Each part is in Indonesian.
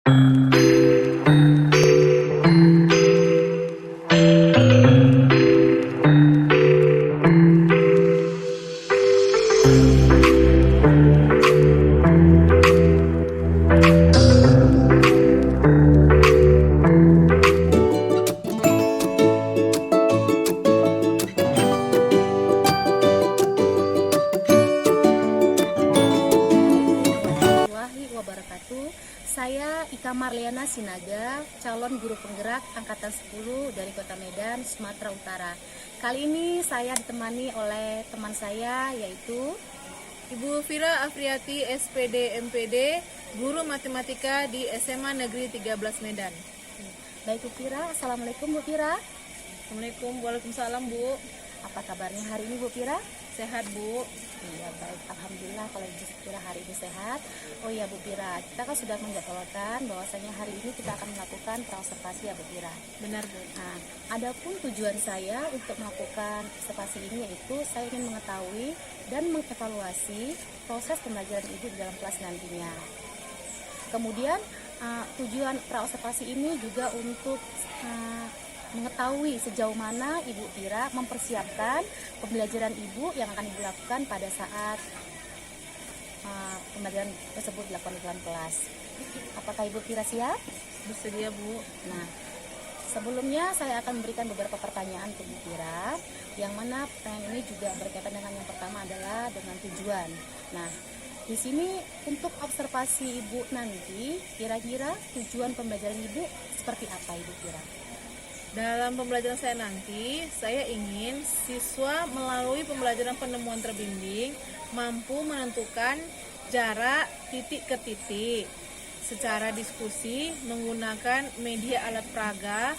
Wabarakatuh. Saya Ika Marliana Sinaga, calon guru penggerak angkatan 10 dari Kota Medan, Sumatera Utara. Kali ini saya ditemani oleh teman saya yaitu Ibu Fira Afriati, SPD MPD, guru matematika di SMA Negeri 13 Medan. Baik Bu Fira. Assalamualaikum Bu Fira. Assalamualaikum, waalaikumsalam Bu. Apa kabarnya hari ini Bu Fira? Sehat Bu. Iya baik, alhamdulillah kalau Bu Fira hari ini sehat. Oh iya Bu Fira, kita kan sudah menjadwalkan bahwasanya hari ini kita akan melakukan praobservasi ya Bu Fira. Benar Bu. Nah, adapun tujuan saya untuk melakukan observasi ini yaitu saya ingin mengetahui dan mengevaluasi proses pembelajaran Ibu di dalam kelas nantinya. Kemudian tujuan praobservasi ini juga untuk mengetahui sejauh mana Ibu Fira mempersiapkan pembelajaran Ibu yang akan Ibu lakukan pada saat pembelajaran tersebut dilakukan di dalam kelas. Apakah Ibu Fira siap? Bersedia Bu. Nah, sebelumnya saya akan memberikan beberapa pertanyaan ke Bu Fira, yang mana pertanyaan ini juga berkaitan dengan yang pertama adalah dengan tujuan. Nah, di sini untuk observasi Ibu nanti, kira-kira tujuan pembelajaran Ibu seperti apa Ibu Fira? Dalam pembelajaran saya nanti, saya ingin siswa melalui pembelajaran penemuan terbimbing mampu menentukan jarak titik ke titik secara diskusi menggunakan media alat peraga,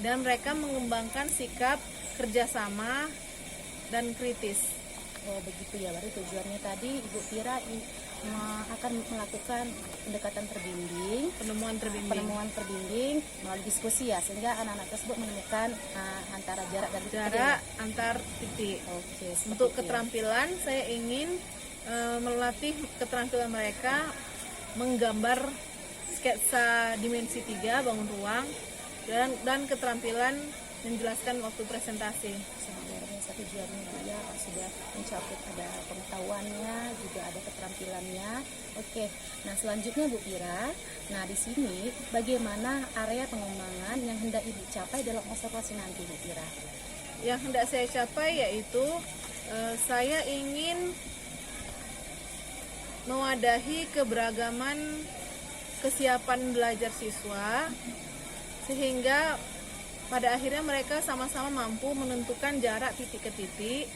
dan mereka mengembangkan sikap kerjasama dan kritis. Oh begitu ya, berarti tujuannya tadi Ibu Fira akan melakukan pendekatan terbimbing, Penemuan terbimbing melalui diskusi ya, sehingga anak-anak tersebut menemukan antara jarak dan titik. Jarak antar titik. Oke, Untuk keterampilan, saya ingin melatih keterampilan mereka menggambar sketsa dimensi 3 bangun ruang, dan keterampilan menjelaskan waktu presentasi. Satu tujuannya dia sudah mencakup ada pengetahuannya, juga ada keterampilannya. Oke, nah selanjutnya Bu Fira, nah di sini bagaimana area pengembangan yang hendak Ibu capai dalam observasi nanti Bu Fira? Yang hendak saya capai yaitu saya ingin mewadahi keberagaman kesiapan belajar siswa, sehingga pada akhirnya mereka sama-sama mampu menentukan jarak titik ke titik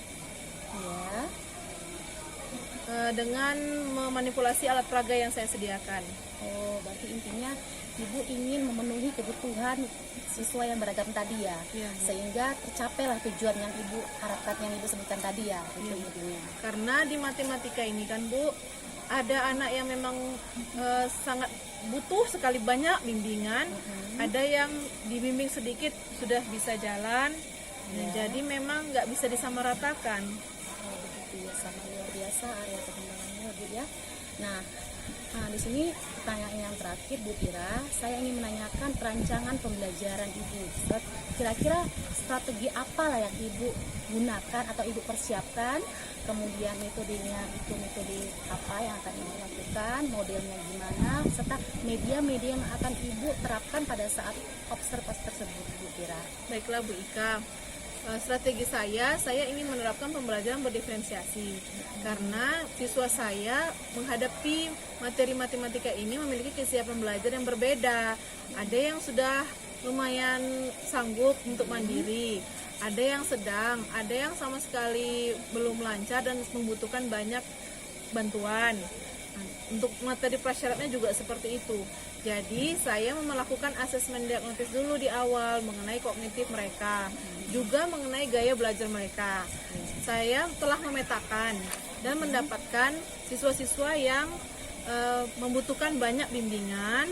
Ya. Dengan memanipulasi alat peraga yang saya sediakan. Oh, berarti intinya Ibu ingin memenuhi kebutuhan siswa yang beragam tadi ya, Iya, Bu. sehingga tercapailah tujuan yang Ibu harapkan, yang Ibu sebutkan tadi ya, itu intinya. Karena di matematika ini kan Bu, ada anak yang memang sangat butuh sekali banyak bimbingan, ada yang dibimbing sedikit sudah bisa jalan, jadi memang nggak bisa disamaratakan. Oh, begitu ya, sangat luar biasa area pengembangannya Bu ya. Nah, di sini pertanyaan yang terakhir Bu Fira, saya ingin menanyakan perancangan pembelajaran Ibu. Kira-kira strategi apa lah yang Ibu gunakan atau Ibu persiapkan, kemudian metodenya itu metode apa yang akan Ibu lakukan, modelnya gimana, serta media-media yang akan Ibu terapkan pada saat observasi tersebut Bu Fira. Baiklah Bu Ika, strategi saya ingin menerapkan pembelajaran berdiferensiasi, karena siswa saya menghadapi materi matematika ini memiliki kesiapan belajar yang berbeda. Ada yang sudah lumayan sanggup untuk mandiri, ada yang sedang, ada yang sama sekali belum lancar dan membutuhkan banyak bantuan. Untuk materi prasyaratnya juga seperti itu. Jadi saya melakukan asesmen diagnostis dulu di awal mengenai kognitif mereka, juga mengenai gaya belajar mereka. Saya telah memetakan dan mendapatkan siswa-siswa yang membutuhkan banyak bimbingan,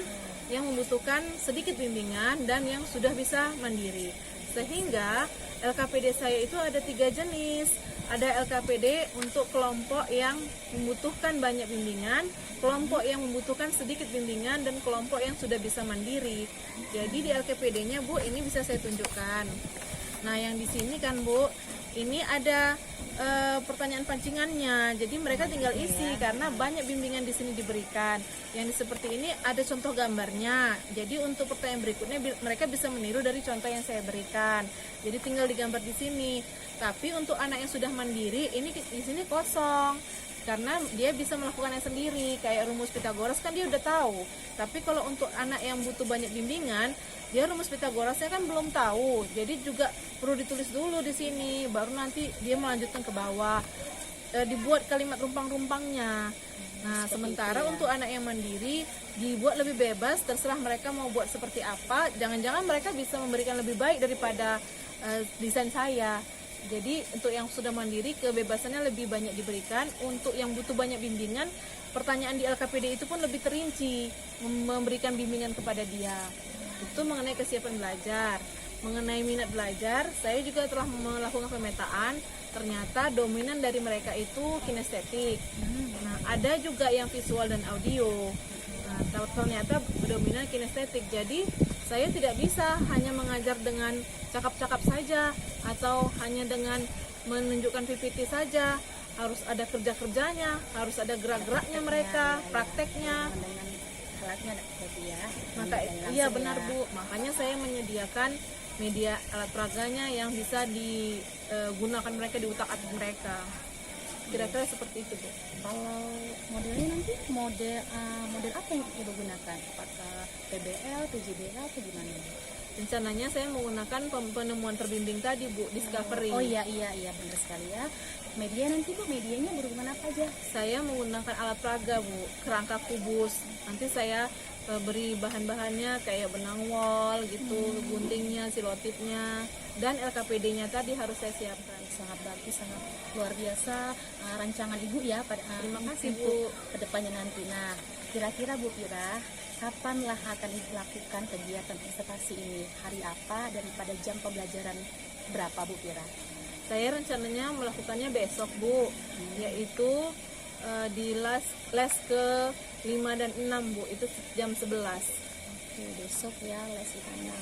yang membutuhkan sedikit bimbingan, dan yang sudah bisa mandiri. Sehingga LKPD saya itu ada 3 jenis. Ada LKPD untuk kelompok yang membutuhkan banyak bimbingan, kelompok yang membutuhkan sedikit bimbingan, dan kelompok yang sudah bisa mandiri. Jadi di LKPD-nya Bu, ini bisa saya tunjukkan. Nah, yang di sini kan Bu, ini ada pertanyaan pancingannya. Jadi mereka tinggal isi karena banyak bimbingan di sini diberikan. Yang seperti ini ada contoh gambarnya. Jadi untuk pertanyaan berikutnya mereka bisa meniru dari contoh yang saya berikan. Jadi tinggal digambar di sini. Tapi untuk anak yang sudah mandiri, ini di sini kosong. Karena dia bisa melakukannya sendiri. Kayak rumus Pitagoras kan dia udah tahu. Tapi kalau untuk anak yang butuh banyak bimbingan, dia rumus Pitagorasnya kan belum tahu. Jadi juga perlu ditulis dulu di sini, baru nanti dia melanjutkan ke bawah. Dibuat kalimat rumpang-rumpangnya. Nah, sementara untuk anak yang mandiri dibuat lebih bebas, terserah mereka mau buat seperti apa. Jangan-jangan mereka bisa memberikan lebih baik daripada desain saya. Jadi untuk yang sudah mandiri kebebasannya lebih banyak diberikan. Untuk yang butuh banyak bimbingan, pertanyaan di LKPD itu pun lebih terinci, memberikan bimbingan kepada dia. Itu mengenai kesiapan belajar. Mengenai minat belajar, saya juga telah melakukan pemetaan. Ternyata dominan dari mereka itu kinestetik. Nah, ada juga yang visual dan audio. Nah, ternyata dominan kinestetik. Jadi saya tidak bisa hanya mengajar dengan cakap-cakap saja atau hanya dengan menunjukkan PPT saja. Harus ada kerja-kerjanya, harus ada gerak-geraknya mereka, prakteknya. Alatnya berarti ya. Maka iya benar Bu. Makanya saya menyediakan media alat peraganya yang bisa digunakan mereka di utak-atik mereka. Kira-kira seperti itu Bu. Kalau modelnya nanti model apa yang Ibu gunakan? Apakah PBL, PJBL atau gimana Bu? Rencananya saya menggunakan penemuan terbimbing tadi Bu, Discovery. Oh iya benar sekali ya. Media nanti Bu, medianya berhubungan apa aja? Saya menggunakan alat peraga Bu, kerangka kubus. Nanti saya beri bahan-bahannya kayak benang wol gitu, guntingnya, silotipnya, dan LKPD-nya tadi harus saya siapkan. Sangat bagus, sangat luar biasa rancangan Ibu ya. Terima kasih Bu. Kedepannya nanti. Nah, kira-kira Bu Pira, kapanlah akan Ibu lakukan kegiatan observasi ini? Hari apa dan pada jam pembelajaran berapa Bu Pira? Saya rencananya melakukannya besok Bu, yaitu di les ke 5 dan 6 Bu, itu jam 11. Oke, besok ya les ke 6.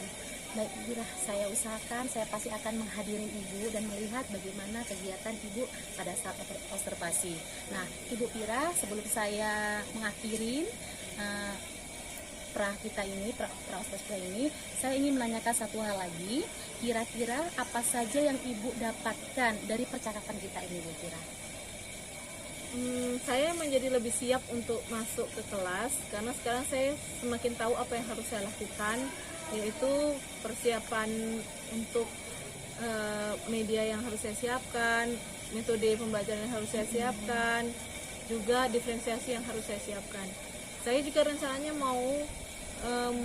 Baik Ibu, saya usahakan, saya pasti akan menghadirin Ibu dan melihat bagaimana kegiatan Ibu pada saat observasi. Nah, Ibu Pira, sebelum saya mengakhirin kita ini, pra-observasi ini, saya ingin menanyakan satu hal lagi. Kira-kira apa saja yang Ibu dapatkan dari percakapan kita ini, Bu Pira? Saya menjadi lebih siap untuk masuk ke kelas karena sekarang saya semakin tahu apa yang harus saya lakukan, yaitu persiapan untuk media yang harus saya siapkan, metode pembelajaran yang harus saya siapkan, juga diferensiasi yang harus saya siapkan. Saya juga rencananya mau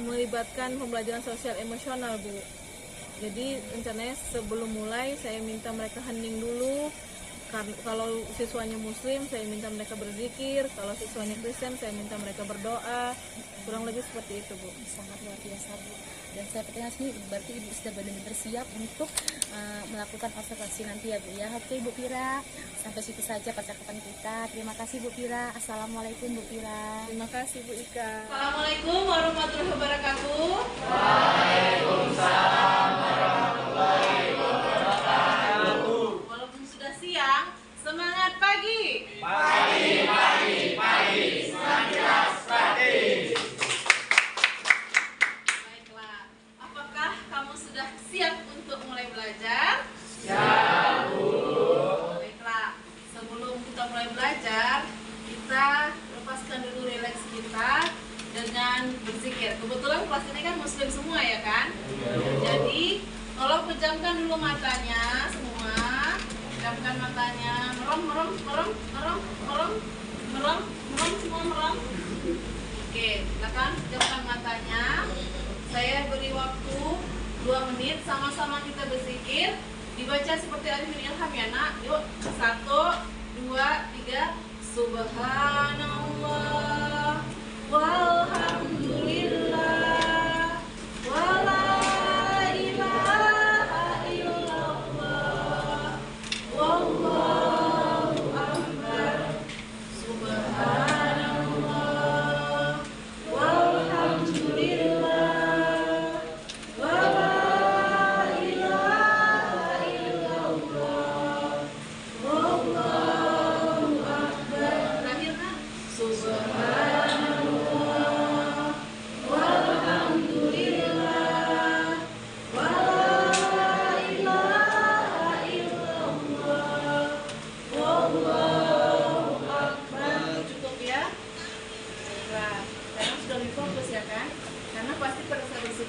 melibatkan pembelajaran sosial emosional Bu. Jadi rencananya sebelum mulai saya minta mereka hening dulu. Kalau siswanya muslim saya minta mereka berzikir, kalau siswanya Kristen saya minta mereka berdoa. Kurang lebih seperti itu Bu. Sangat luar biasa Bu. Dan saya percaya sini berarti Ibu sudah benar-benar siap untuk melakukan observasi nanti ya Bu ya. Oke Bu Pira, sampai situ saja percakapan kita. Terima kasih Bu Pira. Assalamualaikum Bu Pira. Terima kasih Bu Ika. Assalamualaikum warahmatullahi wabarakatuh. Waalaikumsalam warahmatullahi wabarakatuh. Walaupun sudah siang, semangat pagi. Pagi. Semangat pagi. Baiklah, apakah kamu sudah siap untuk mulai belajar? Siap, Bu. Baiklah, sebelum kita mulai belajar, kita lepaskan dulu rileks kita dengan berzikir. Kebetulan kelas ini kan muslim semua ya kan? Jadi, tolong pejamkan dulu matanya semua. Pejamkan matanya, merem, semua merem. Oke, silakan pejamkan matanya. Saya beri waktu 2 menit, sama-sama kita berzikir. Dibaca seperti Alif bin Ilham ya nak. Yuk, 1, 2, 3. Subhanallah walhamdulillah wala ilaha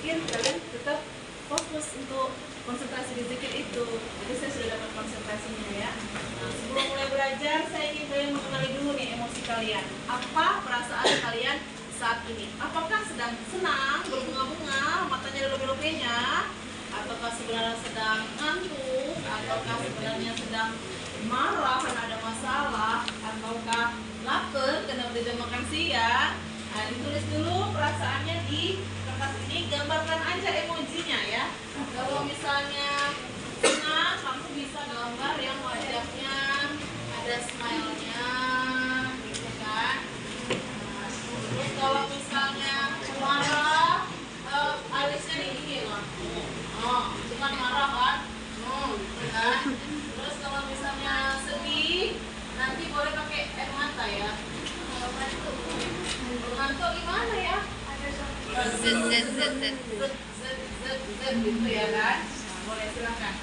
zikir, kalian tetap fokus untuk konsentrasi di zikir itu. Jadi saya sudah dapat konsentrasinya ya. Nah, sebelum mulai belajar, saya ingin kalian mengenali dulu nih emosi kalian. Apa perasaan kalian saat ini? Apakah sedang senang, berbunga-bunga, matanya ada lobe-lobenya? Ataukah sebenarnya sedang ngantuk? Ataukah sebenarnya sedang marah karena ada masalah? Ataukah lapar karena udah jam makan siang? Nah, ditulis dulu perasaannya di kertas ini, gambarkan aja emojinya ya. Kalau misalnya senang, kamu bisa gambar yang wajahnya ada smile-nya, gitu kan. Nah, terus kalau misalnya marah, alisnya digigit loh. Oh, itu kan marah kan? Gitu kan. Terus kalau misalnya sedih, nanti boleh pakai air mata ya. Ngantuk gimana ya? Z gitu ya kan? Nah, boleh silakan.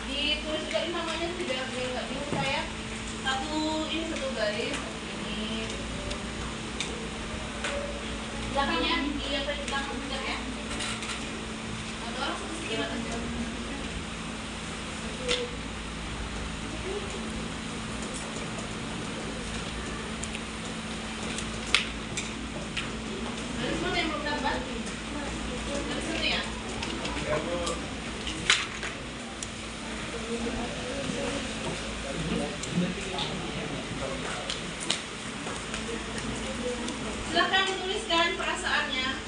Ditulis juga ini namanya tidak nggak bingung saya. Satu garis ini. Silakan ya, iya saya belakang juga ya. Atau orang sedikit aja. Silakan dituliskan perasaannya.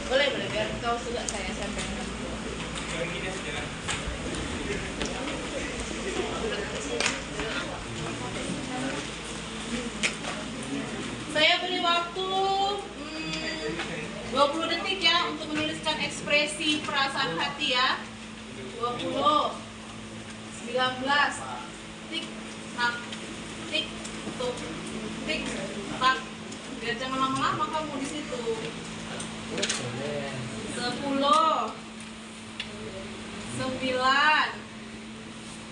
Boleh biar kau juga saya sampaikan. Saya beri waktu 20 detik ya untuk menuliskan ekspresi perasaan hati ya. 20, 19, tik, tak, tik, tuk, tik, tak. Biar jangan lama-lama kamu di situ. 10, 9,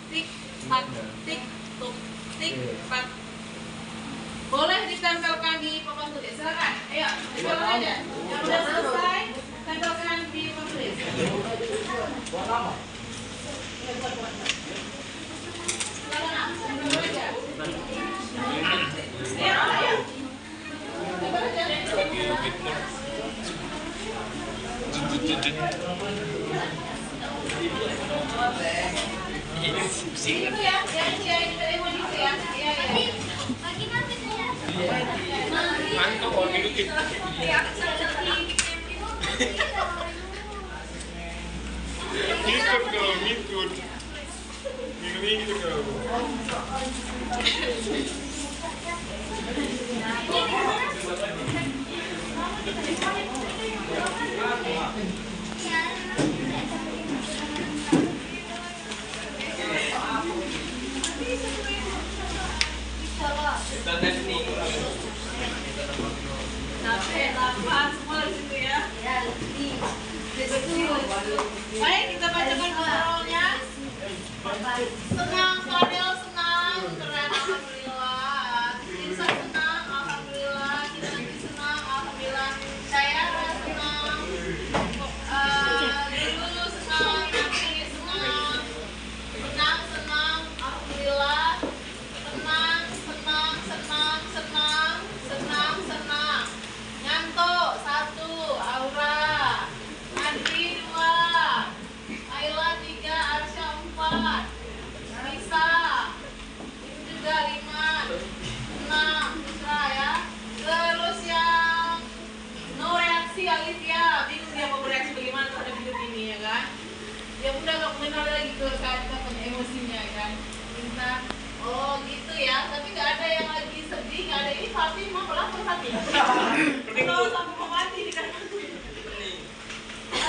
tik, tak, tik, tuk, tik, tak. Boleh ditempelkan di papan tulis. Silakan. Ayo, tempelkan aja. Yang udah selesai, tempelkan di papan tulis. Silakan, tempel aja. Ayo, ayo. Tempel aja. Itu ya, yang ini emoji itu ya. Iya, iya. Mantap kalau gitu. Ngikut kalau ngikut. Ngikut kalau. Capek, lapar, semua di situ ya. Baik, kita bacakan overall-nya. Senang, Fadel senang, keren, alhamdulillah. Insa senang, alhamdulillah. Kinanti senang, alhamdulillah. Saya senang. Lulu senang, Nanti senang. Senang, senang, alhamdulillah. Senang, senang, senang, senang, senang, senang. Nyanto 1, Aura, Andri 2, Ayla 3, Arsya 4, Nisa itu juga 5, 6, Nisa ya. Terus yang no reaksi Alivia, bingung dia mau bereaksi bagaimana terhadap hidup ini ya kan? Dia udah gak mengenal lagi ke saat emosinya ya kan? Minta, oh gitu ya, tapi gak ada yang lagi sedih, gak ada ini pasti mau lapar hati. Kalau sampai mau mati di kanan.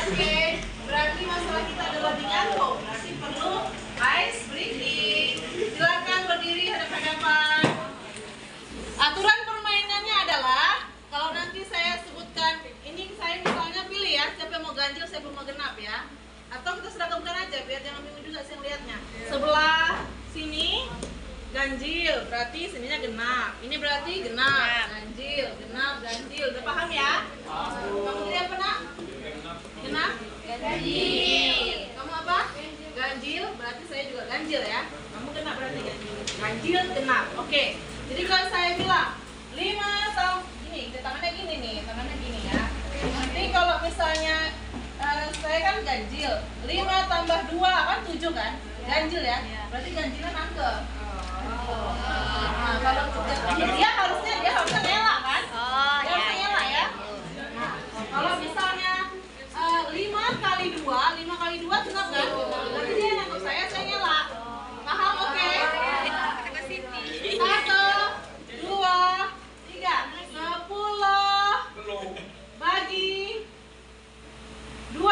Oke, berarti masalah kita adalah di ngantuk, berarti perlu ice breathing. Silakan berdiri hadap-hadapan. Aturan permainannya adalah kalau nanti saya sebutkan ini, saya misalnya pilih ya siapa yang mau ganjil, siapa yang mau genap ya. Atau kita seragamkan aja biar jangan bingung juga sih yang lihatnya. Sebelah sini ganjil, berarti sininya genap. Ini berarti genap, ganjil. ganjil, genap, ganjil. Udah paham ya? Kamu tadi apa, Nak? Genap? Ganjil. Kamu apa? Ganjil, berarti saya juga ganjil ya. Kamu genap berarti ganjil. Ganjil, genap. Oke. Jadi kalau saya bilang 5 tahun gini, tangannya gini nih, tangannya gini ya. Nanti kalau misalnya saya kan ganjil, 5 tambah 2 kan 7 kan? Ganjil ya. Berarti ganjilnya nangkep. Nah, kalau dia harusnya ngelak kan? Dia harusnya ngelak ya. Nah, kalau misalnya 5 kali 2 genap kan? Berarti dia nangkep saya ngelak. Paham? Oke? 1, 2, 3, 10 bagi 2.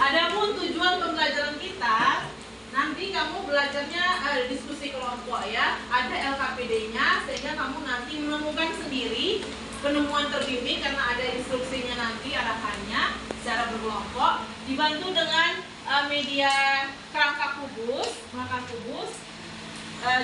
Adapun tujuan pembelajaran kita, nanti kamu belajarnya diskusi kelompok ya, ada LKPD-nya sehingga kamu nanti menemukan sendiri penemuan terbimbing karena ada instruksinya nanti arahannya secara berkelompok, dibantu dengan media kerangka kubus,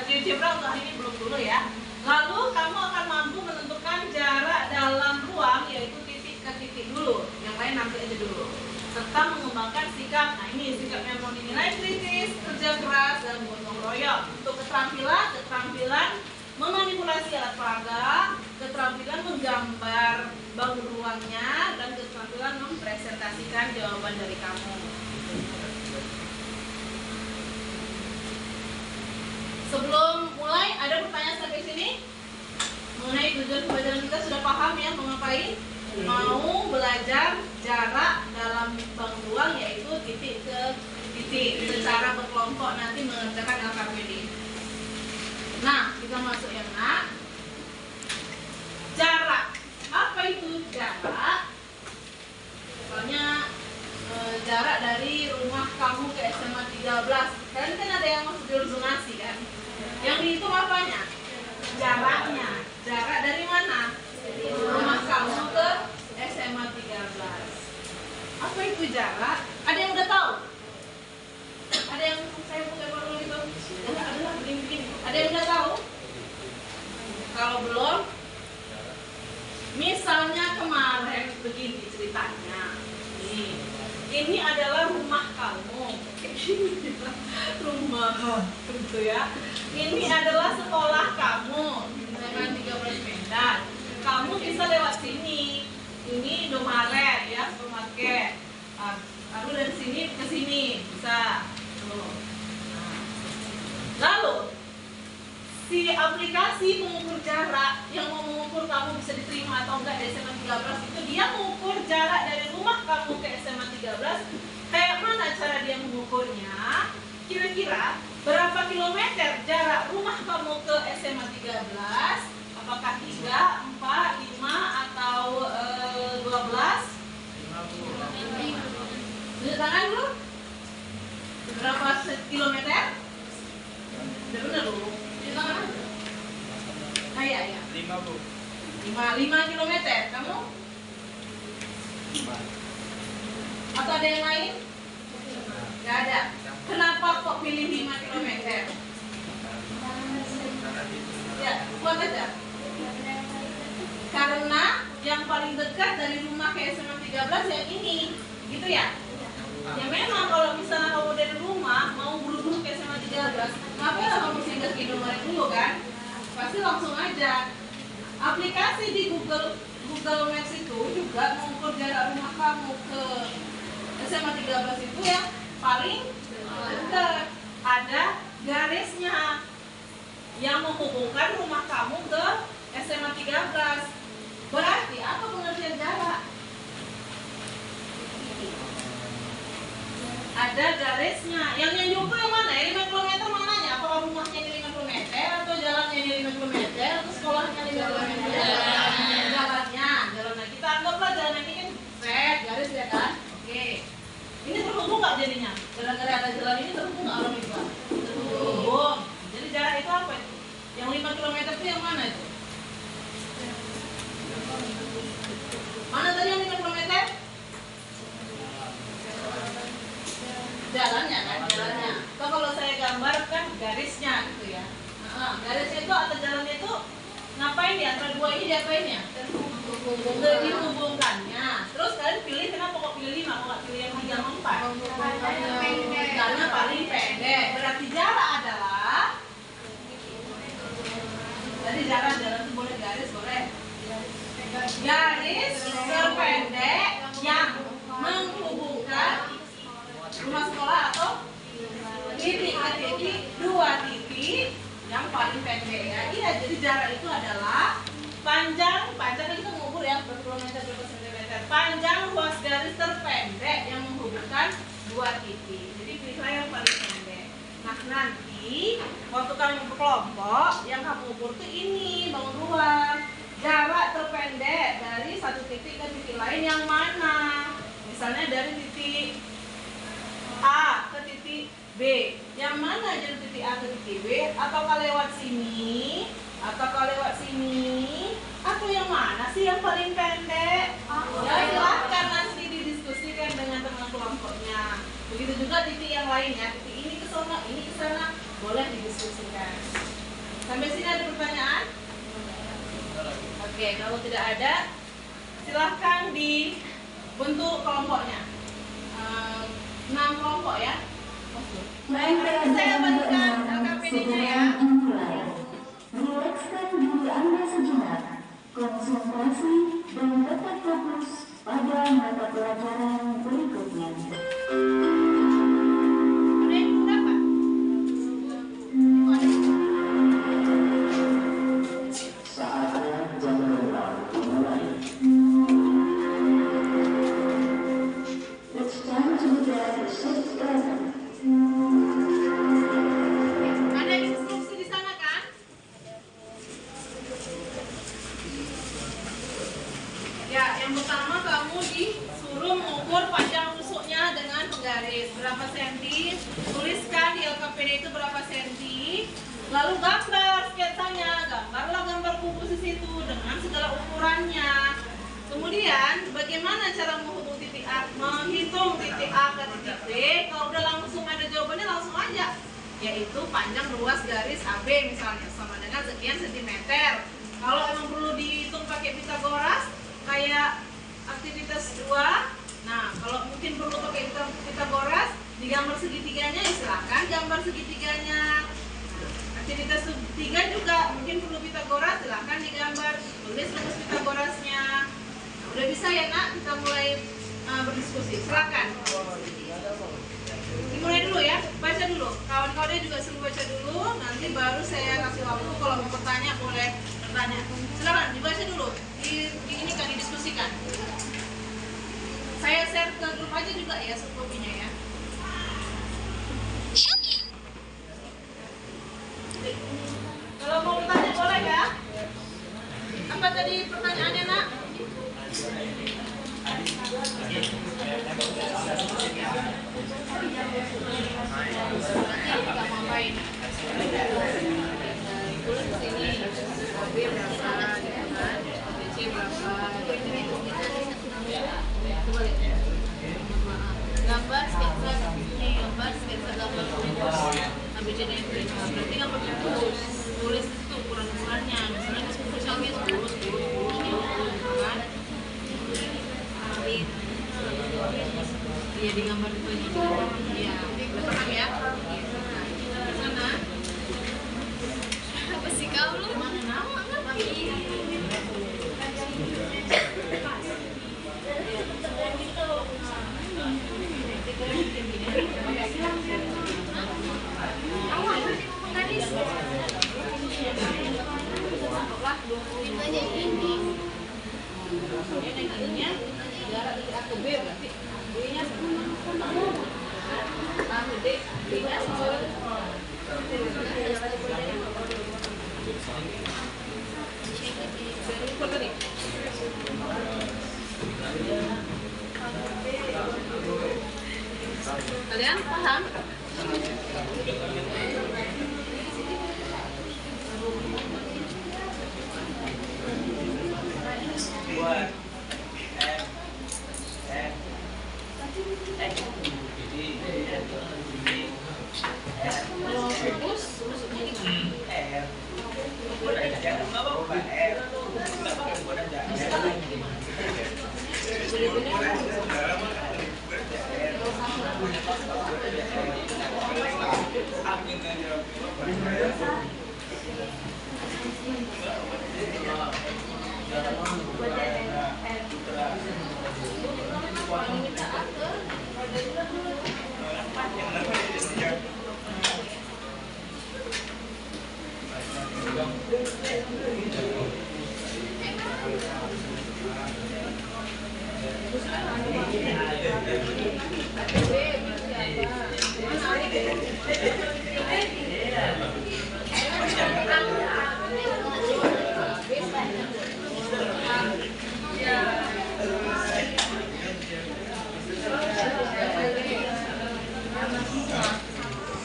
GeoGebra untuk hari ini belum dulu ya. Lalu kamu akan mampu menentukan jarak dalam ruang yaitu titik ke titik dulu, yang lain nanti aja dulu. Serta mengembangkan sikap, nah ini sikapnya mau dinilai kritis, kerja keras, dan gotong royong. Untuk keterampilan memanipulasi alat peraga, keterampilan menggambar bangun ruangnya, dan keterampilan mempresentasikan jawaban dari kamu. Sebelum mulai, ada pertanyaan sampai sini? Mengenai tujuan pembelajaran kita sudah paham ya mau ngapain? Mau belajar jarak dalam bangun ruang yaitu titik ke titik secara berkelompok nanti mengerjakan LKPD. Nah, kita masuk yang jarak. Apa itu jarak? Soalnya jarak dari rumah kamu ke SMA 13. Kalian kan ada yang masuk jalur zonasi kan? Yang dihitung apanya? Jaraknya. Jarak dari mana? Dari rumah kamu ke SMA 13. Apa itu jarak? Ada yang udah tahu? Ada yang saya buka baru itu? Adalah begini. Ada yang udah tahu? Kalau belum, misalnya kemarin begini ceritanya. Ini adalah rumah kamu. Rumah gitu ya. Ini adalah sekolah kamu. Dengan 13 Medan. Kamu bisa lewat sini. Ini Indomaret ya, supermarket. Lalu dari sini ke sini bisa. Lalu si aplikasi pengukur jarak yang mau mengukur kamu bisa diterima atau enggak di SMA 13 itu dia mengukur jarak dari rumah kamu ke SMA 13. Kayak mana cara dia mengukurnya? Kira-kira berapa kilometer jarak rumah kamu ke SMA 13? Apakah 3, 4, 5 atau 12? Tunjuk tangan dulu. Berapa kilometer? Udah benar dulu. Tunjuk tangan aja. Ah, iya. 5 Bu. 5 kilometer. Kamu? 5. Atau ada yang lain? Gak ada. Kenapa kok pilih 5 kilometer? Ya, buat aja. Karena yang paling dekat dari rumah ke SMA 13 yang ini, gitu ya? Ya memang kalau misalnya kamu dari rumah mau buru-buru ke SMA 13, ngapain kamu singgah ke Indomaret dulu kan? Pasti langsung aja. Aplikasi di Google Google Maps itu juga mengukur jarak rumah kamu ke SMA 13 itu yang paling dekat. Ada garisnya yang menghubungkan rumah kamu ke SMA 13. Berarti apa pengertian jarak? Ada garisnya. Yang diukur yang mana? 5 km mananya? Apakah rumahnya ini 5 km atau jalannya ini 5 km atau sekolahnya 5 km? Jalannya kita anggaplah jalan ini kan set garis ya kan? Oke. Ini terhubung nggak jadinya? Gara-gara ada jalan ini terhubung nggak orang itu? Terhubung. Jadi jarak itu apa itu? Yang 5 km itu yang mana itu? Mana tadi yang 5 km? Jalannya kan, jalannya. So, kalau saya gambarkan garisnya gitu ya. Garisnya itu atau jalannya itu ngapain ya? Antara dua ini diapain ya? Dihubungkannya. Terus kalian pilih, kenapa kok pilih 5? Kok nggak pilih yang 3 sama 4? Karena paling pendek. Berarti jarak adalah, jadi jalan itu boleh garis, boleh garis terpendek yang menghubungkan rumah sekolah atau titik ke titik, 2 titik yang paling pendek ya. Iya, jadi jarak itu adalah panjang kan kita mengukur ya berapa kilometer berapa sentimeter, panjang ruas garis terpendek yang menghubungkan 2 titik. Jadi pilihlah yang paling pendek. Nah, nanti waktu kamu berkelompok yang kamu ukur tuh ini, bangun ruang jarak terpendek dari satu titik ke titik lain yang mana. Misalnya dari titik A ke titik B, yang mana dari titik A ke titik B? Ataukah lewat sini? Ataukah lewat sini? Atau yang mana sih yang paling pendek? Ya silahkan nanti didiskusikan dengan teman kelompoknya. Begitu juga titik yang lainnya, titik ini ke sana, ini ke sana, boleh didiskusikan. Sampai sini ada pertanyaan? Oke, kalau tidak ada, silahkan dibentuk kelompoknya. 6 kelompok ya. Baik, saya bagikan LKPD-nya ya. Rilekskan diri Anda sejenak, konsentrasi dan tetap fokus pada mata pelajaran berikutnya. Saatnya jam berapa mulai. It's time to get the shift present. Ada instruksi di sana kan? Ya, yang pertama kamu disuruh mengukur panjang tusuknya dengan penggaris berapa senti, tuliskan di LKPD itu berapa senti, lalu gambar sketsanya, gambarlah gambar komposisi itu dengan segala ukurannya. Kemudian bagaimana cara menghubung titik A, menghitung titik A ke titik B? Kalau udah langsung ada jawabannya langsung aja, yaitu panjang ruas garis AB misalnya sama dengan sekian sentimeter. Kalau emang perlu dihitung pakai Pitagoras kayak aktivitas 2, nah kalau mungkin perlu pakai Pitagoras digambar segitiganya, ya silakan gambar segitiganya. Aktivitas 3 juga mungkin perlu Pitagoras, silakan digambar, tulis rumus Pitagorasnya. Udah bisa ya nak, kita mulai berdiskusi. Silakan. Dimulai dulu ya, baca dulu. Kawan-kawannya juga suruh baca dulu. Nanti baru saya kasih waktu kalau mau bertanya boleh bertanya. Silakan dibaca dulu. Ini kan didiskusikan. Saya share ke grup aja juga ya kopinya ya. Kalau mau bertanya boleh ya. Apa tadi pertanyaannya nak? Kita mau ngapain? Tulis sini AB berapa gitu kan, ABC berapa. Coba lihat. Gambar sketsa ini, gambar sketsa gambar rumus ABCDFG. Berarti gambar rumus, tulis itu ukuran-ukurannya. Misalnya misalnya 10 kan? Iya di gambar itu aja. Iya, udah paham ya? Di sana. Apa sih kau lu? Mana? Ngerti. Kalian paham? Kalau fokus maksudnya gimana?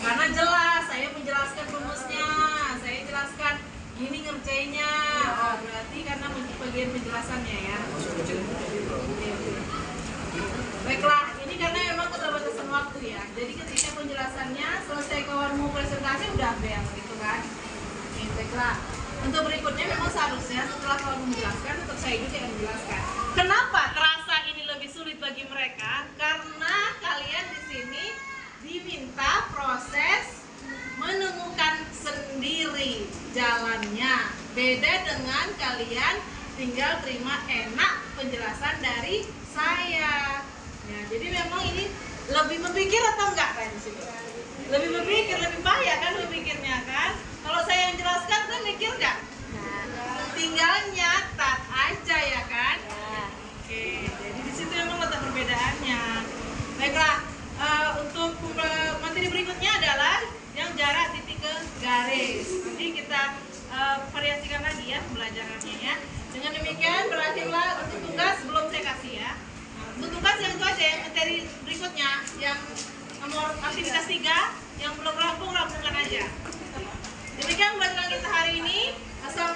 Karena jelas, saya menjelaskan rumusnya, saya jelaskan gini ngerjainnya. Oh, berarti karena bagian penjelasannya ya. Baiklah, ini karena memang keterbatasan waktu ya. Jadi ketika penjelasannya selesai kawan mau presentasi udah bel gitu kan. Oke, baiklah. Untuk berikutnya memang seharusnya setelah kawan menjelaskan, untuk saya juga yang menjelaskan. Kenapa terasa ini lebih sulit bagi mereka? Karena kalian di sini diminta proses menemukan sendiri jalannya. Beda dengan kalian tinggal terima enak penjelasan dari saya. Ya, jadi memang ini lebih berpikir atau enggak kan di sini? Lebih berpikir, lebih bahaya kan berpikirnya kan? Kalau saya yang jelaskan kan mikir enggak? Tinggal nyatat aja ya kan? Oke, jadi di situ memang letak perbedaannya. Baiklah, untuk materi berikutnya adalah yang jarak titik ke garis. Nanti kita variasikan lagi ya pembelajarannya ya. Dengan demikian berakhirlah untuk tugas belum saya kasih ya. Untuk tugas yang itu aja yang materi berikutnya yang nomor aktivitas 3 yang belum rampung rampungkan aja. Demikian pembelajaran kita hari ini. Assalamualaikum.